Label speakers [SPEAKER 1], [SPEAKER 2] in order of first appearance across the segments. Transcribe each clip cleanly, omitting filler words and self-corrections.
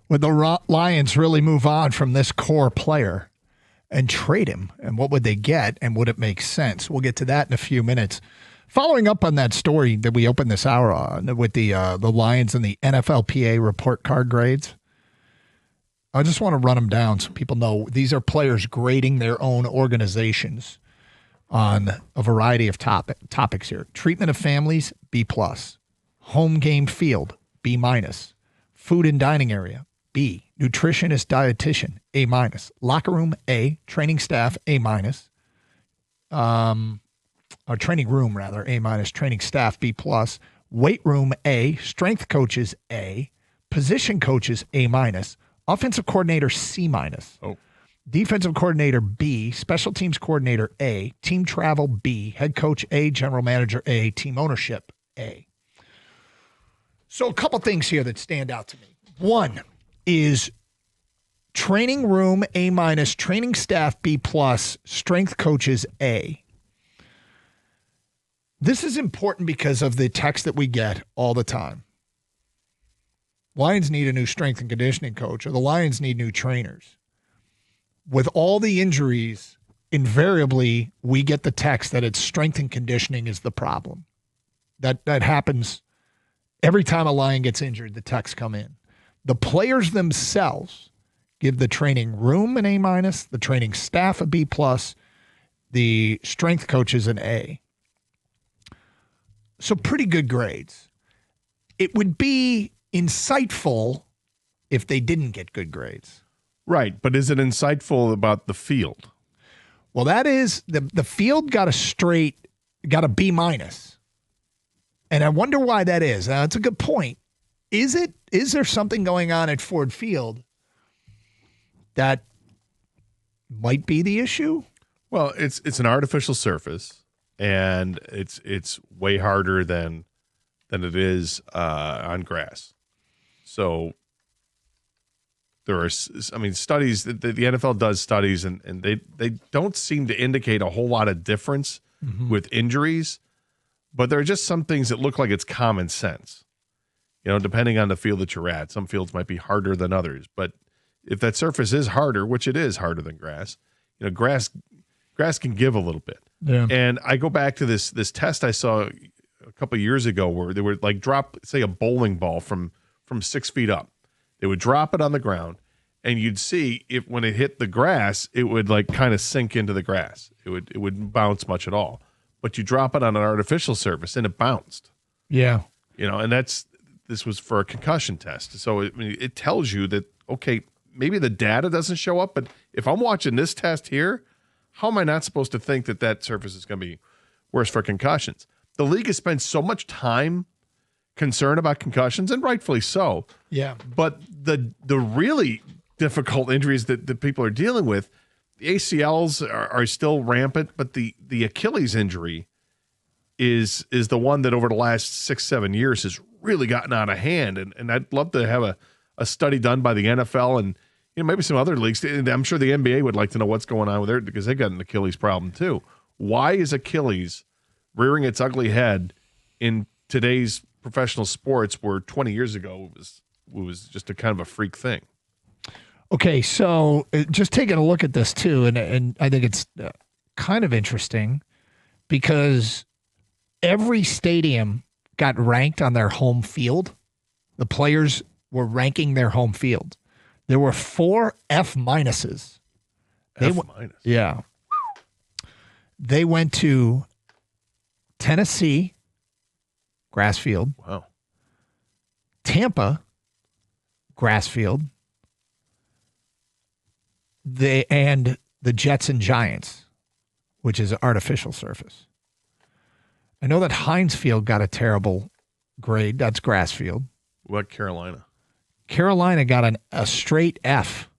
[SPEAKER 1] Would the Lions really move on from this core player and trade him? And what would they get? And would it make sense? We'll get to that in a few minutes. Following up on that story that we opened this hour on with the Lions and the NFLPA report card grades, I just want to run them down so people know these are players grading their own organizations on a variety of topics here. Treatment of families, B+. Home game field, B-. Food and dining area, B. Nutritionist dietitian, A-. Locker room, A. Training staff, A-. Or training room, rather, A-. Training staff, B+. Weight room, A. Strength coaches, A. Position coaches, A-. Offensive coordinator, C-.
[SPEAKER 2] Oh.
[SPEAKER 1] Defensive coordinator, B. Special teams coordinator, A. Team travel, B. Head coach, A. General manager, A. Team ownership, A. So a couple things here that stand out to me. One is training room, A-. Training staff, B+. Strength coaches, A. This is important because of the text that we get all the time. Lions need a new strength and conditioning coach, or the Lions need new trainers. With all the injuries, invariably, we get the text that it's strength and conditioning is the problem. That happens every time a Lion gets injured, the texts come in. The players themselves give the training room an A-, the training staff a B+, the strength coaches an A. So pretty good grades. It would be insightful if they didn't get good grades.
[SPEAKER 2] Right, but is it insightful about the field?
[SPEAKER 1] Well, that is, the field got a B-. And I wonder why that is. Now, that's a good point. Is there something going on at Ford Field that might be the issue?
[SPEAKER 2] Well, it's an artificial surface, and it's way harder than it is on grass. So there are, studies that the NFL does studies, and they don't seem to indicate a whole lot of difference with injuries, but there are just some things that look like it's common sense. You know, depending on the field that you're at, some fields might be harder than others. But if that surface is harder, which it is harder than grass, you know, grass can give a little bit.
[SPEAKER 1] Yeah.
[SPEAKER 2] And I go back to this test I saw a couple of years ago where they would like drop, say, a bowling ball from 6 feet up. They would drop it on the ground, and you'd see if when it hit the grass, it would like kind of sink into the grass. It wouldn't bounce much at all. But you drop it on an artificial surface, and it bounced.
[SPEAKER 1] Yeah.
[SPEAKER 2] You know, and this was for a concussion test. So it tells you that, okay, maybe the data doesn't show up, but if I'm watching this test here, how am I not supposed to think that surface is going to be worse for concussions? The league has spent so much time concerned about concussions, and rightfully so.
[SPEAKER 1] Yeah.
[SPEAKER 2] But the really difficult injuries that people are dealing with, the ACLs are still rampant, but the Achilles injury is the one that over the last 6-7 years has really gotten out of hand. And I'd love to have a study done by the NFL and maybe some other leagues. I'm sure the NBA would like to know what's going on with there because they got an Achilles problem too. Why is Achilles rearing its ugly head in today's professional sports where 20 years ago it was just a kind of a freak thing?
[SPEAKER 1] Okay, so just taking a look at this too, and I think it's kind of interesting because every stadium got ranked on their home field. The players were ranking their home field. There were 4 F minuses.
[SPEAKER 2] F minus?
[SPEAKER 1] Yeah. They went to Tennessee, grass field.
[SPEAKER 2] Wow.
[SPEAKER 1] Tampa, grass field. And the Jets and Giants, which is an artificial surface. I know that Heinz Field got a terrible grade. That's grass field.
[SPEAKER 2] What about Carolina?
[SPEAKER 1] Carolina got a straight F.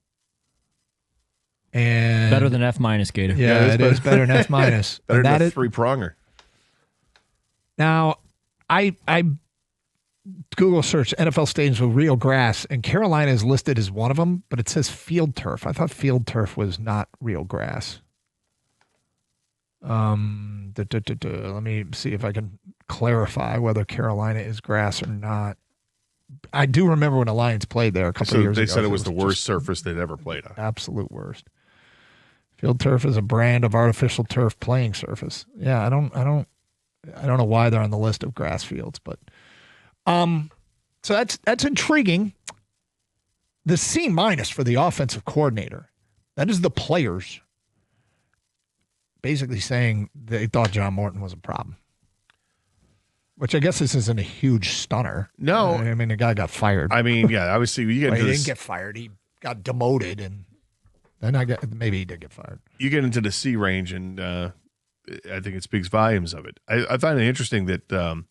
[SPEAKER 1] And
[SPEAKER 3] better than F minus, Gator.
[SPEAKER 1] Yeah, it is better than F minus.
[SPEAKER 2] Better than a 3-pronger.
[SPEAKER 1] Now, I Google search NFL stadiums with real grass, and Carolina is listed as one of them, but it says field turf. I thought field turf was not real grass. Let me see if I can clarify whether Carolina is grass or not. I do remember when the Lions played there a couple of years ago.
[SPEAKER 2] They said it was the worst surface they'd ever played on.
[SPEAKER 1] Absolute worst. Field turf is a brand of artificial turf playing surface. Yeah, I don't know why they're on the list of grass fields, but so that's intriguing. The C- for the offensive coordinator. That is the players basically saying they thought John Morton was a problem. Which I guess this isn't a huge stunner.
[SPEAKER 2] No.
[SPEAKER 1] I mean, the guy got fired.
[SPEAKER 2] I mean, yeah, obviously you get
[SPEAKER 1] he didn't get fired. He got demoted, and then maybe he did get fired.
[SPEAKER 2] You get into the C range, and I think it speaks volumes of it. I find it interesting that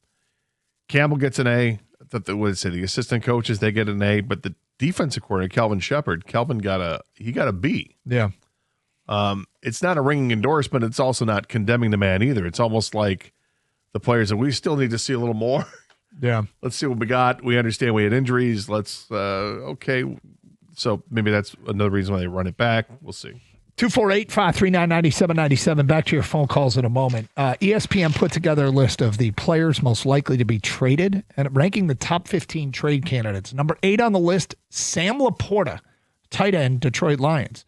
[SPEAKER 2] Campbell gets an A. I thought that would say the assistant coaches, they get an A, but the defensive coordinator, Kelvin got a B.
[SPEAKER 1] Yeah.
[SPEAKER 2] It's not a ringing endorsement. It's also not condemning the man either. It's almost like the players, and we still need to see a little more.
[SPEAKER 1] Yeah.
[SPEAKER 2] Let's see what we got. We understand we had injuries. Okay. So maybe that's another reason why they run it back. We'll see.
[SPEAKER 1] 248-539-9797. Back to your phone calls in a moment. ESPN put together a list of the players most likely to be traded and ranking the top 15 trade candidates. Number 8 on the list, Sam LaPorta, tight end, Detroit Lions.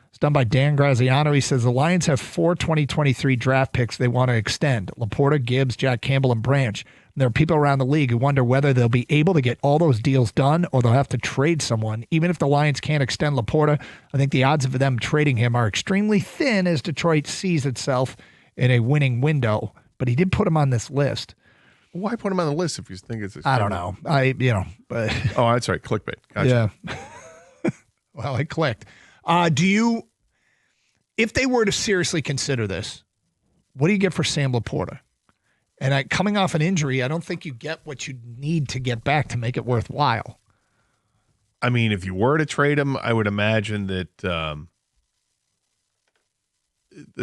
[SPEAKER 1] It's done by Dan Graziano. He says the Lions have 4 2023 draft picks they want to extend. LaPorta, Gibbs, Jack Campbell, and Branch. And there are people around the league who wonder whether they'll be able to get all those deals done or they'll have to trade someone. Even if the Lions can't extend LaPorta, I think the odds of them trading him are extremely thin as Detroit sees itself in a winning window. But he did put him on this list.
[SPEAKER 2] Why put him on the list if you think it's
[SPEAKER 1] I don't know. But
[SPEAKER 2] oh, that's right. Clickbait. Gotcha.
[SPEAKER 1] Yeah. Well, I clicked. If they were to seriously consider this, what do you get for Sam LaPorta? And coming off an injury, I don't think you get what you need to get back to make it worthwhile.
[SPEAKER 2] I mean, if you were to trade him, I would imagine that the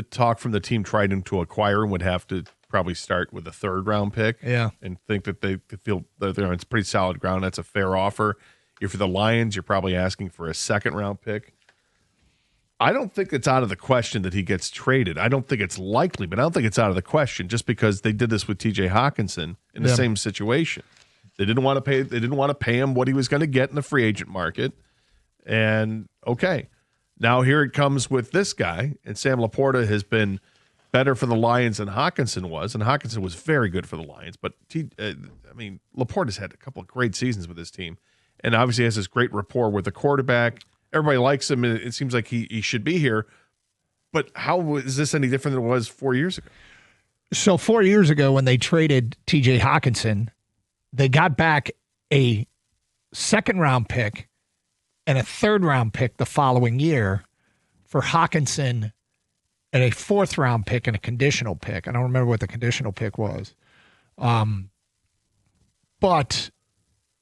[SPEAKER 2] talk from the team trying to acquire him would have to probably start with a 3rd-round pick.
[SPEAKER 1] Yeah.
[SPEAKER 2] And think that they feel that it's pretty solid ground. That's a fair offer. If you're the Lions, you're probably asking for a 2nd-round pick. I don't think it's out of the question that he gets traded. I don't think it's likely, but I don't think it's out of the question just because they did this with TJ Hawkinson in the same situation. They didn't want to pay him what he was going to get in the free agent market. And okay, now here it comes with this guy, and Sam LaPorta has been better for the Lions than Hawkinson was, and Hawkinson was very good for the Lions. But LaPorta's had a couple of great seasons with his team, and obviously has this great rapport with the quarterback. Everybody likes him, and it seems like he should be here. But how is this any different than it was 4 years ago?
[SPEAKER 1] So 4 years ago when they traded TJ Hawkinson, they got back a 2nd-round pick and a 3rd-round pick the following year for Hawkinson and a 4th-round pick and a conditional pick. I don't remember what the conditional pick was. But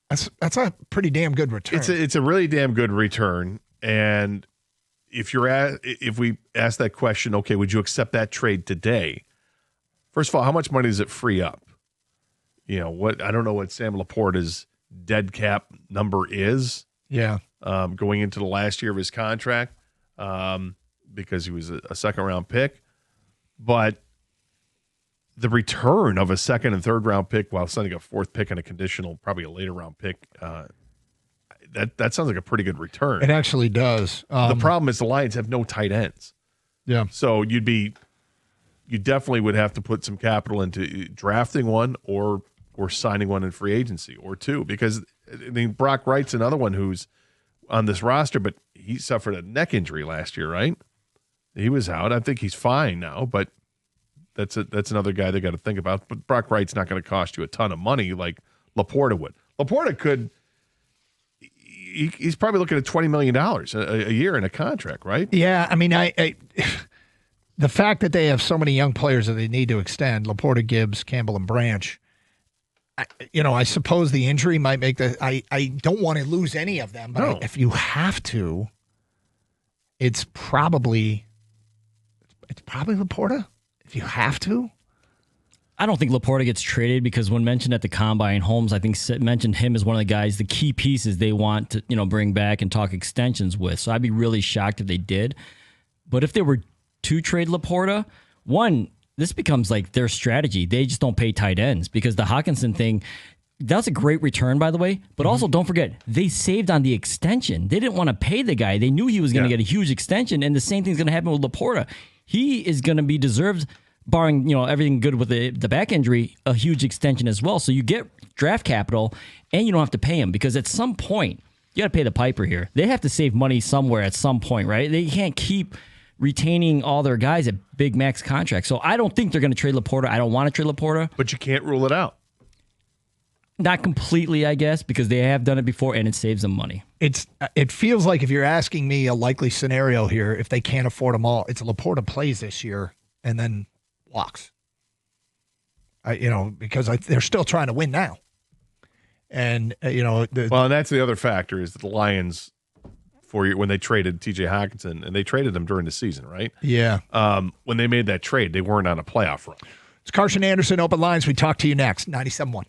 [SPEAKER 1] that's a pretty damn good return.
[SPEAKER 2] It's a really damn good return. And if we ask that question, okay, would you accept that trade today? First of all, how much money does it free up? I don't know what Sam LaPorta's dead cap number is.
[SPEAKER 1] Yeah.
[SPEAKER 2] Going into the last year of his contract, because he was a 2nd-round pick. But the return of a 2nd and 3rd-round pick while sending a 4th pick and a conditional, probably a later-round pick, that sounds like a pretty good return.
[SPEAKER 1] It actually does.
[SPEAKER 2] The problem is the Lions have no tight ends.
[SPEAKER 1] Yeah.
[SPEAKER 2] So you definitely would have to put some capital into drafting one or signing one in free agency or two, because Brock Wright's another one who's on this roster, but he suffered a neck injury last year, right? He was out. I think he's fine now, but that's another guy they got to think about. But Brock Wright's not going to cost you a ton of money like LaPorta would. LaPorta could. He's probably looking at $20 million a year in a contract, right?
[SPEAKER 1] Yeah, I mean, the fact that they have so many young players that they need to extend, LaPorta, Gibbs, Campbell, and Branch, I suppose the injury might make I don't want to lose any of them, but if you have to, it's probably LaPorta. If you have to.
[SPEAKER 3] I don't think LaPorta gets traded because when mentioned at the Combine, Holmes, I think, mentioned him as one of the guys, the key pieces they want to, bring back and talk extensions with. So I'd be really shocked if they did. But if they were to trade LaPorta, one, this becomes like their strategy. They just don't pay tight ends because the Hawkinson thing, that's a great return, by the way. But also, don't forget, they saved on the extension. They didn't want to pay the guy. They knew he was going to get a huge extension, and the same thing's going to happen with LaPorta. He is going to be deserved, barring everything good with the back injury, a huge extension as well. So you get draft capital, and you don't have to pay him, because at some point you got to pay the piper here. They have to save money somewhere at some point, right? They can't keep retaining all their guys at big max contracts. So I don't think they're going to trade LaPorta. I don't want to trade LaPorta.
[SPEAKER 2] But you can't rule it out.
[SPEAKER 3] Not completely, I guess, because they have done it before and it saves them money.
[SPEAKER 1] It feels like, if you're asking me a likely scenario here, if they can't afford them all, it's LaPorta plays this year and then walks. Because they're still trying to win now. And, and
[SPEAKER 2] that's the other factor, is that the Lions, when they traded TJ Hawkinson, and they traded him during the season, right?
[SPEAKER 1] Yeah.
[SPEAKER 2] When they made that trade, they weren't on a playoff run.
[SPEAKER 1] It's Karsch and Anderson, Open Lines. We talk to you next. 97.1.